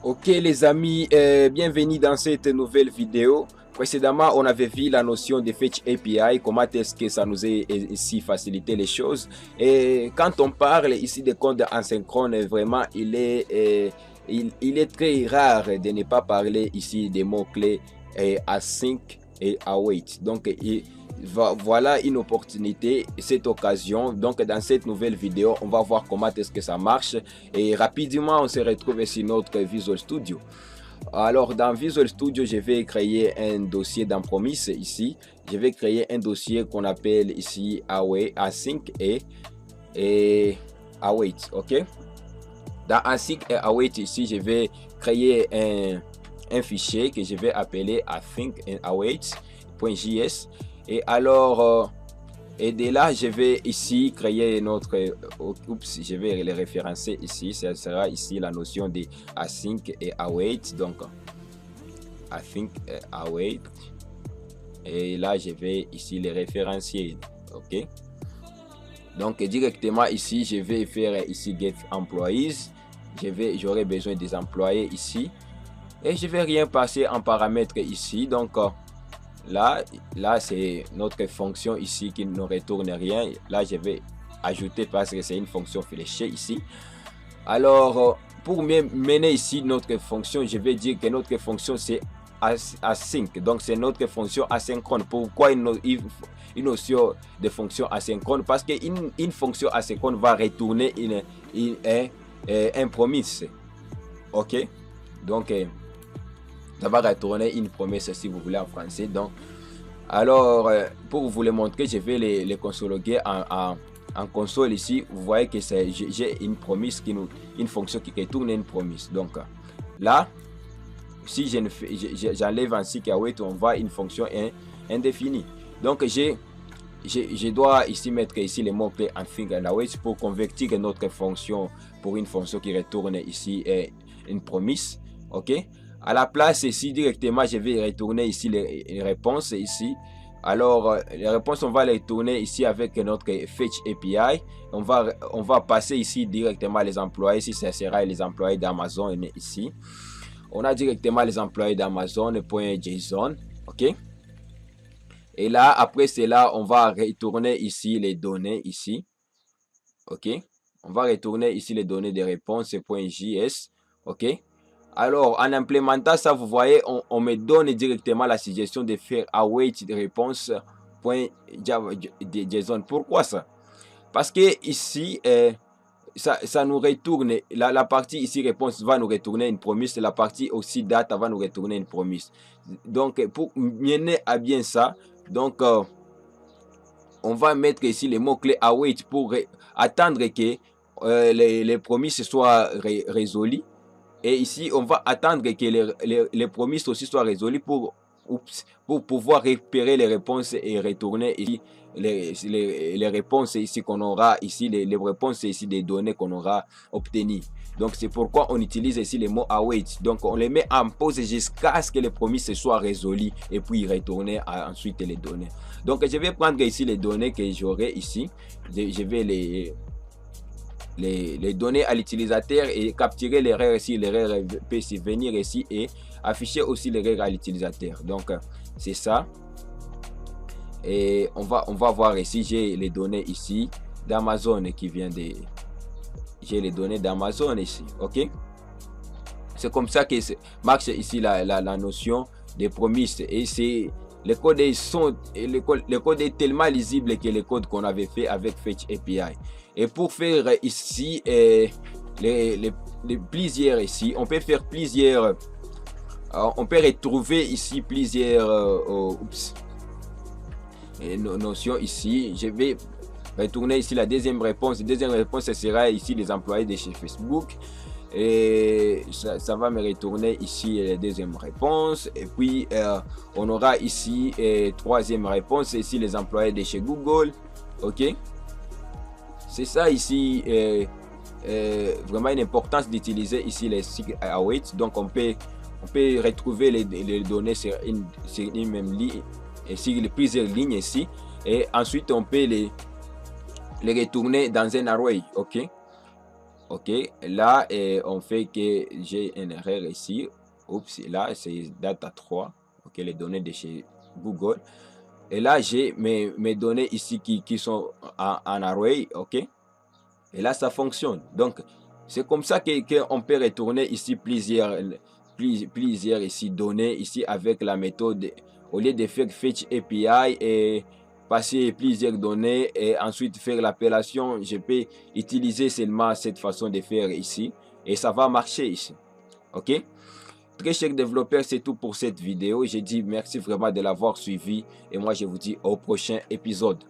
Ok les amis, bienvenue dans cette nouvelle vidéo. Précédemment, on avait vu la notion de Fetch API, comment est-ce que ça nous a ici facilité les choses. Et quand on parle ici de code asynchrone, vraiment, il est très rare de ne pas parler ici des mots-clés async et await. Donc, voilà une opportunité, cette occasion. Donc dans cette nouvelle vidéo, on va voir comment est-ce que ça marche et rapidement on se retrouve sur notre Visual Studio. Alors dans Visual Studio, je vais créer un dossier dans Promise ici. Je vais créer un dossier qu'on appelle ici async et await, ok. Dans async et await ici, je vais créer un fichier que je vais appeler async and await.js. Et alors, et de là, je vais ici créer notre, oups, je vais les référencer ici. Ça sera ici la notion de async et await. Donc, async et await. Et là, je vais ici les référencier. OK. Donc, directement ici, je vais faire ici get employees. J'aurai besoin des employés ici. Et je vais rien passer en paramètre ici. Donc, là c'est notre fonction ici qui ne retourne rien. Là je vais ajouter parce que c'est une fonction fléchée ici. Alors pour mener ici notre fonction, je vais dire que notre fonction c'est async. Donc c'est notre fonction asynchrone. Pourquoi une notion de fonction asynchrone? Parce qu'une fonction asynchrone va retourner un promise. Ok, donc ça va retourner une promesse si vous voulez en français. Donc, alors, pour vous le montrer, je vais les consologuer en console ici. Vous voyez que j'ai une promesse une fonction qui retourne une promesse. Donc, là, si j'enlève ainsi qu'await, on voit une fonction indéfinie. Donc, je dois ici mettre ici les mots-clés async and await pour convertir notre fonction pour une fonction qui retourne ici une promesse. Ok. À la place ici directement, je vais retourner ici les réponses ici. Alors les réponses, on va les tourner ici avec notre Fetch API. On va passer ici directement les employés. Ici, ça sera les employés d'Amazon ici. On a directement les employés d'Amazon.json. Ok. Et là, après cela, on va retourner ici les données ici. Ok. On va retourner ici les données de réponses.js. Ok. Alors, en implémentant ça, vous voyez, on me donne directement la suggestion de faire await réponse.json. Pourquoi ça? Parce que ici, ça nous retourne, la partie ici réponse va nous retourner une promesse, la partie aussi data va nous retourner une promesse. Donc, pour mener à bien ça, donc, on va mettre ici les mots-clés await pour attendre que les promesses soient résolues. Et ici, on va attendre que les promesses aussi soient résolues pour pouvoir récupérer les réponses et retourner ici les réponses ici qu'on aura ici, les réponses ici des données qu'on aura obtenues. Donc, c'est pourquoi on utilise ici les mots await. Donc, on les met en pause jusqu'à ce que les promesses soient résolues et puis retourner ensuite les données. Donc, je vais prendre ici les données que j'aurai ici. Je vais les données à l'utilisateur et capturer l'erreur ici. L'erreur peut venir ici et afficher aussi l'erreur à l'utilisateur. Donc c'est ça. Et on va voir ici, j'ai les données ici d'Amazon qui vient de, j'ai les données d'Amazon ici. Ok, c'est comme ça que marche ici la notion de promesses. Et c'est le code est tellement lisible que le code qu'on avait fait avec Fetch API. Et pour faire ici les plusieurs ici, on peut faire plusieurs, on peut retrouver ici plusieurs notions ici. Je vais retourner ici la deuxième réponse. La deuxième réponse, ce sera ici les employés de chez Facebook. Et ça va me retourner ici la deuxième réponse. Et puis on aura ici troisième réponse, ici les employés de chez Google. Ok, c'est ça ici vraiment une importance d'utiliser ici les cycles await. Donc on peut retrouver les données sur une même ligne et sur plusieurs lignes ici, et ensuite on peut les retourner dans un array. Ok, Ok, là on fait que j'ai une erreur ici. Oups, là c'est data 3. Ok, les données de chez Google. Et là j'ai mes données ici qui sont en array. Ok, et là ça fonctionne. Donc c'est comme ça qu'on peut retourner ici plusieurs ici données ici avec la méthode, au lieu de faire fetch API et passer plusieurs données et ensuite faire l'appellation. Je peux utiliser seulement cette façon de faire ici et ça va marcher ici. Ok, très chers développeurs, c'est tout pour cette vidéo. Je dis merci vraiment de l'avoir suivi et moi je vous dis au prochain épisode.